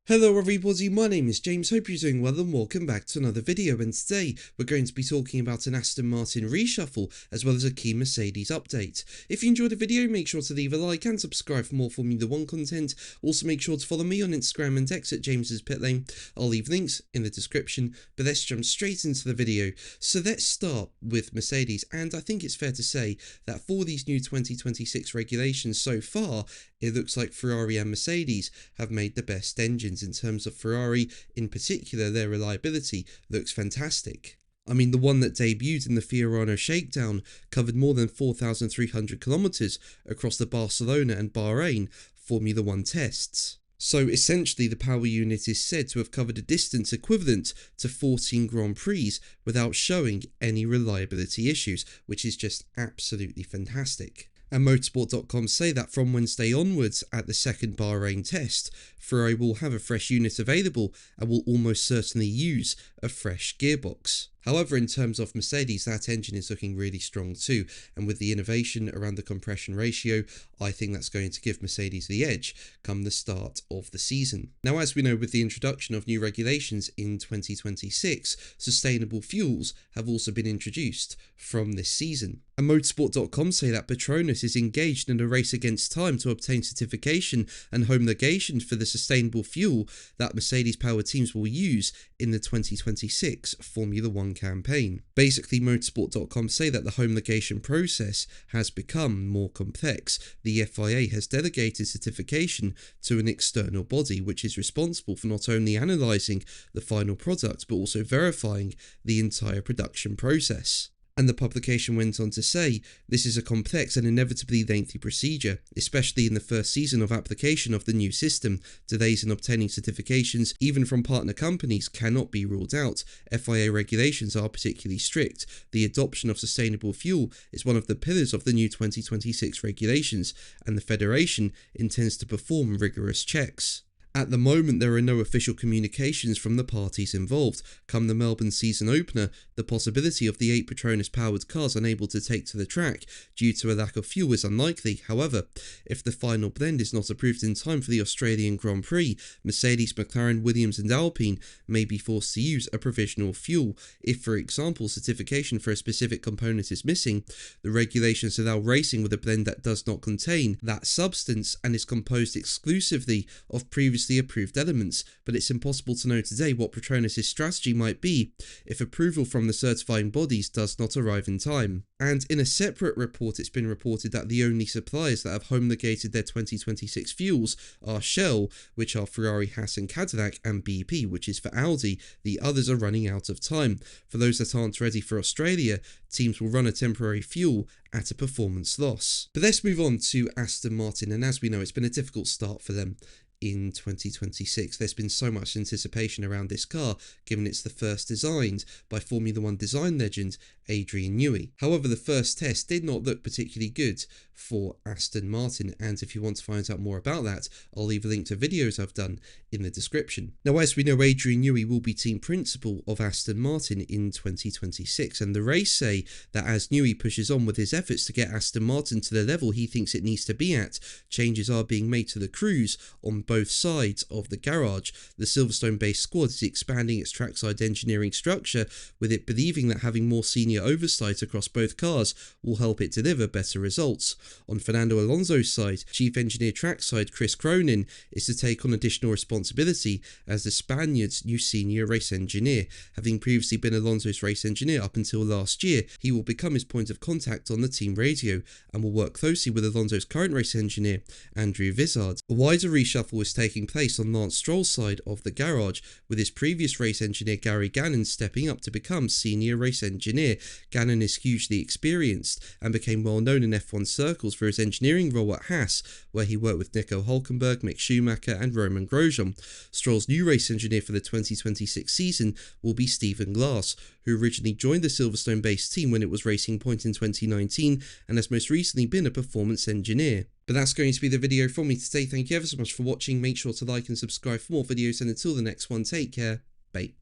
Hello everybody, my name is James, hope you're doing well and welcome back to another video, and today we're going to be talking about an Aston Martin reshuffle as well as a key Mercedes update. If you enjoyed the video, make sure to leave a like and subscribe for more Formula 1 content. Also make sure to follow me on Instagram and X at James's Pit Lane. I'll leave links in the description, but let's jump straight into the video. So let's start with Mercedes, and I think it's fair to say that for these new 2026 regulations so far, it looks like Ferrari and Mercedes have made the best engines. In terms of Ferrari in particular, their reliability looks fantastic. I mean, the one that debuted in the Fiorano Shakedown covered more than 4,300 kilometers across the Barcelona and Bahrain Formula 1 tests. So essentially the power unit is said to have covered a distance equivalent to 14 Grand Prix without showing any reliability issues, which is just absolutely fantastic. And Motorsport.com say that from Wednesday onwards at the second Bahrain test, Ferrari will have a fresh unit available and will almost certainly use a fresh gearbox. However, in terms of Mercedes, that engine is looking really strong too, and with the innovation around the compression ratio, I think that's going to give Mercedes the edge come the start of the season. Now, as we know, with the introduction of new regulations in 2026, sustainable fuels have also been introduced from this season. And Motorsport.com say that Petronas is engaged in a race against time to obtain certification and homologation for the sustainable fuel that Mercedes-powered teams will use in the 2026 Formula 1 campaign. Basically, Motorsport.com say that the homologation process has become more complex. The FIA has delegated certification to an external body, which is responsible for not only analysing the final product, but also verifying the entire production process. And the publication went on to say, this is a complex and inevitably lengthy procedure, especially in the first season of application of the new system. Delays in obtaining certifications, even from partner companies, cannot be ruled out. FIA regulations are particularly strict. The adoption of sustainable fuel is one of the pillars of the new 2026 regulations, and the Federation intends to perform rigorous checks. At the moment, there are no official communications from the parties involved. Come the Melbourne season opener, the possibility of the 8 Petronas-powered cars unable to take to the track due to a lack of fuel is unlikely. However, if the final blend is not approved in time for the Australian Grand Prix, Mercedes, McLaren, Williams and Alpine may be forced to use a provisional fuel. If, for example, certification for a specific component is missing, the regulations allow racing with a blend that does not contain that substance and is composed exclusively of previously approved elements, but it's impossible to know today what Petronas' strategy might be if approval from the certifying bodies does not arrive in time. And in a separate report, it's been reported that the only suppliers that have homologated their 2026 fuels are Shell, which are Ferrari, Haas and Cadillac, and BP, which is for Audi. The others are running out of time. For those that aren't ready for Australia, teams will run a temporary fuel at a performance loss. But let's move on to Aston Martin, and as we know, it's been a difficult start for them in 2026. There's been so much anticipation around this car, given it's the first designed by Formula 1 design legend Adrian Newey. However, the first test did not look particularly good for Aston Martin, and if you want to find out more about that, I'll leave a link to videos I've done in the description. Now, as we know, Adrian Newey will be team principal of Aston Martin in 2026, and the race say that as Newey pushes on with his efforts to get Aston Martin to the level he thinks it needs to be at, changes are being made to the crews on both sides of the garage. The Silverstone-based squad is expanding its trackside engineering structure, with it believing that having more senior oversight across both cars will help it deliver better results. On Fernando Alonso's side, Chief Engineer Trackside Chris Cronin is to take on additional responsibility as the Spaniard's new senior race engineer. Having previously been Alonso's race engineer up until last year, he will become his point of contact on the team radio and will work closely with Alonso's current race engineer, Andrew Vizard. A wider reshuffle is taking place on Lance Stroll's side of the garage, with his previous race engineer Gary Gannon stepping up to become senior race engineer. Gannon is hugely experienced and became well known in F1 circles for his engineering role at Haas, where he worked with Nico Hülkenberg, Mick Schumacher and Roman Grosjean. Stroll's new race engineer for the 2026 season will be Stephen Glass, who originally joined the Silverstone-based team when it was Racing Point in 2019 and has most recently been a performance engineer. But that's going to be the video from me today. Thank you ever so much for watching. Make sure to like and subscribe for more videos, and until the next one, take care. Bye.